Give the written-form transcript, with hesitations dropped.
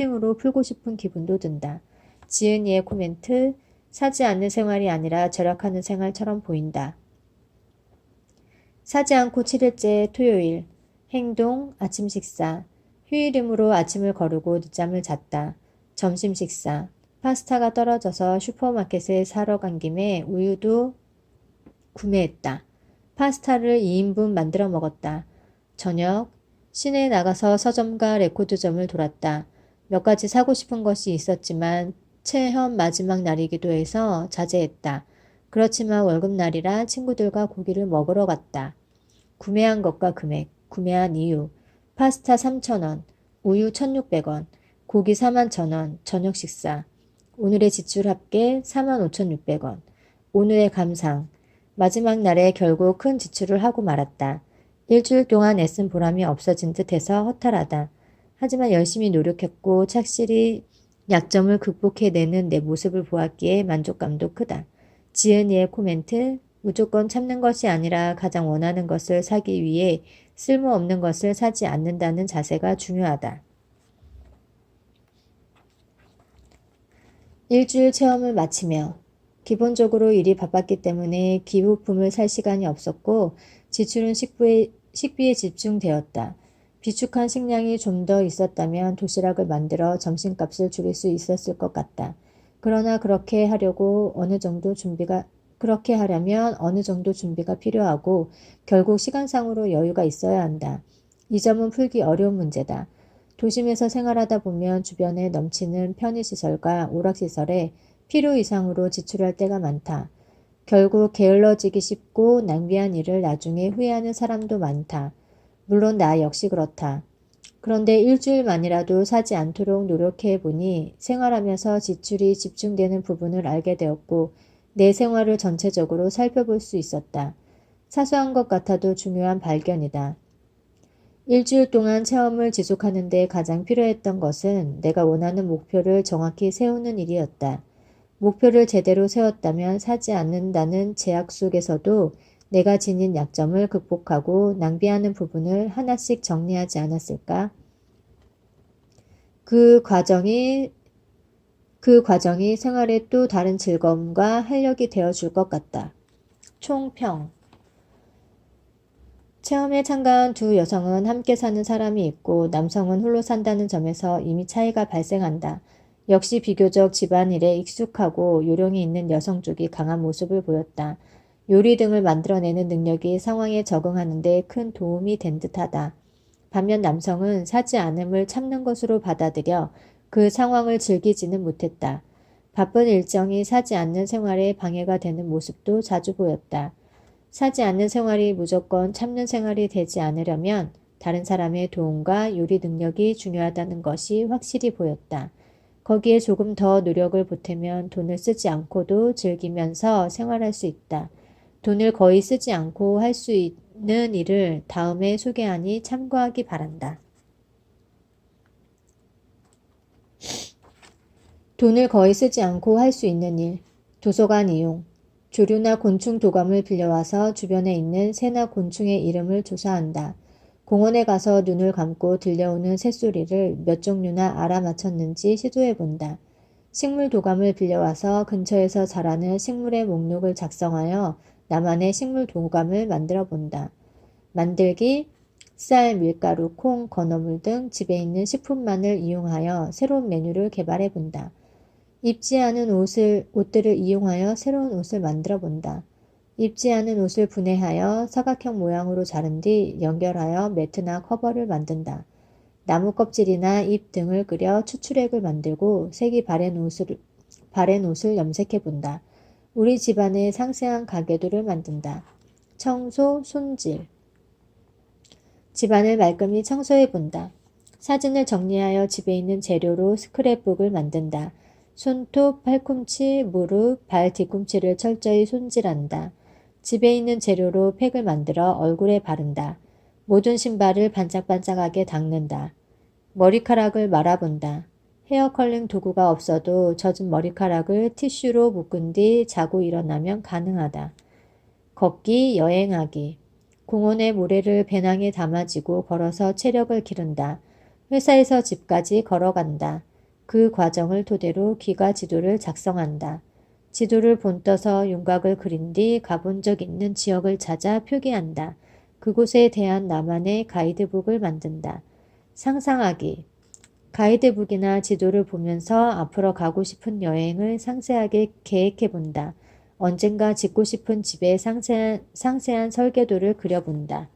쇼핑으로 풀고 싶은 기분도 든다. 지은이의 코멘트. 사지 않는 생활이 아니라 절약하는 생활처럼 보인다. 사지 않고 7일째 토요일. 행동, 아침 식사. 휴일이므로 아침을 거르고 늦잠을 잤다. 점심 식사. 파스타가 떨어져서 슈퍼마켓에 사러 간 김에 우유도 구매했다. 파스타를 2인분 만들어 먹었다. 저녁. 시내에 나가서 서점과 레코드점을 돌았다. 몇 가지 사고 싶은 것이 있었지만 체험 마지막 날이기도 해서 자제했다. 그렇지만 월급날이라 친구들과 고기를 먹으러 갔다. 구매한 것과 금액, 구매한 이유. 파스타 3,000원, 우유 1,600원, 고기 41,000원, 저녁 식사. 오늘의 지출 합계 45,600원. 오늘의 감상. 마지막 날에 결국 큰 지출을 하고 말았다. 일주일 동안 애쓴 보람이 없어진 듯해서 허탈하다. 하지만 열심히 노력했고 착실히 약점을 극복해내는 내 모습을 보았기에 만족감도 크다. 지은이의 코멘트. 무조건 참는 것이 아니라 가장 원하는 것을 사기 위해 쓸모없는 것을 사지 않는다는 자세가 중요하다. 일주일 체험을 마치며 기본적으로 일이 바빴기 때문에 기부품을 살 시간이 없었고 지출은 식비에 집중되었다. 비축한 식량이 좀 더 있었다면 도시락을 만들어 점심값을 줄일 수 있었을 것 같다. 그러나 그렇게 하려면 어느 정도 준비가 필요하고 결국 시간상으로 여유가 있어야 한다. 이 점은 풀기 어려운 문제다. 도심에서 생활하다 보면 주변에 넘치는 편의시설과 오락시설에 필요 이상으로 지출할 때가 많다. 결국 게을러지기 쉽고 낭비한 일을 나중에 후회하는 사람도 많다. 물론 나 역시 그렇다. 그런데 일주일만이라도 사지 않도록 노력해보니 생활하면서 지출이 집중되는 부분을 알게 되었고 내 생활을 전체적으로 살펴볼 수 있었다. 사소한 것 같아도 중요한 발견이다. 일주일 동안 체험을 지속하는 데 가장 필요했던 것은 내가 원하는 목표를 정확히 세우는 일이었다. 목표를 제대로 세웠다면 사지 않는다는 제약 속에서도 내가 지닌 약점을 극복하고 낭비하는 부분을 하나씩 정리하지 않았을까? 그 과정이 생활의 또 다른 즐거움과 활력이 되어줄 것 같다. 총평. 체험에 참가한 두 여성은 함께 사는 사람이 있고 남성은 홀로 산다는 점에서 이미 차이가 발생한다. 역시 비교적 집안일에 익숙하고 요령이 있는 여성 쪽이 강한 모습을 보였다. 요리 등을 만들어내는 능력이 상황에 적응하는 데 큰 도움이 된 듯하다. 반면 남성은 사지 않음을 참는 것으로 받아들여 그 상황을 즐기지는 못했다. 바쁜 일정이 사지 않는 생활에 방해가 되는 모습도 자주 보였다. 사지 않는 생활이 무조건 참는 생활이 되지 않으려면 다른 사람의 도움과 요리 능력이 중요하다는 것이 확실히 보였다. 거기에 조금 더 노력을 보태면 돈을 쓰지 않고도 즐기면서 생활할 수 있다. 돈을 거의 쓰지 않고 할 수 있는 일을 다음에 소개하니 참고하기 바란다. 돈을 거의 쓰지 않고 할 수 있는 일. 도서관 이용. 조류나 곤충 도감을 빌려와서 주변에 있는 새나 곤충의 이름을 조사한다. 공원에 가서 눈을 감고 들려오는 새소리를 몇 종류나 알아맞혔는지 시도해본다. 식물 도감을 빌려와서 근처에서 자라는 식물의 목록을 작성하여 나만의 식물 도감을 만들어 본다. 만들기. 쌀, 밀가루, 콩, 건어물 등 집에 있는 식품만을 이용하여 새로운 메뉴를 개발해 본다. 입지 않은 옷들을 이용하여 새로운 옷을 만들어 본다. 입지 않은 옷을 분해하여 사각형 모양으로 자른 뒤 연결하여 매트나 커버를 만든다. 나무 껍질이나 잎 등을 끓여 추출액을 만들고 색이 바랜 옷을 염색해 본다. 우리 집안의 상세한 가계도를 만든다. 청소, 손질. 집안을 말끔히 청소해 본다. 사진을 정리하여 집에 있는 재료로 스크랩북을 만든다. 손톱, 팔꿈치, 무릎, 발 뒤꿈치를 철저히 손질한다. 집에 있는 재료로 팩을 만들어 얼굴에 바른다. 모든 신발을 반짝반짝하게 닦는다. 머리카락을 말아본다. 헤어 컬링 도구가 없어도 젖은 머리카락을 티슈로 묶은 뒤 자고 일어나면 가능하다. 걷기, 여행하기. 공원의 모래를 배낭에 담아지고 걸어서 체력을 기른다. 회사에서 집까지 걸어간다. 그 과정을 토대로 기가 지도를 작성한다. 지도를 본떠서 윤곽을 그린 뒤 가본 적 있는 지역을 찾아 표기한다. 그곳에 대한 나만의 가이드북을 만든다. 상상하기. 가이드북이나 지도를 보면서 앞으로 가고 싶은 여행을 상세하게 계획해 본다. 언젠가 짓고 싶은 집의 상세한 설계도를 그려본다.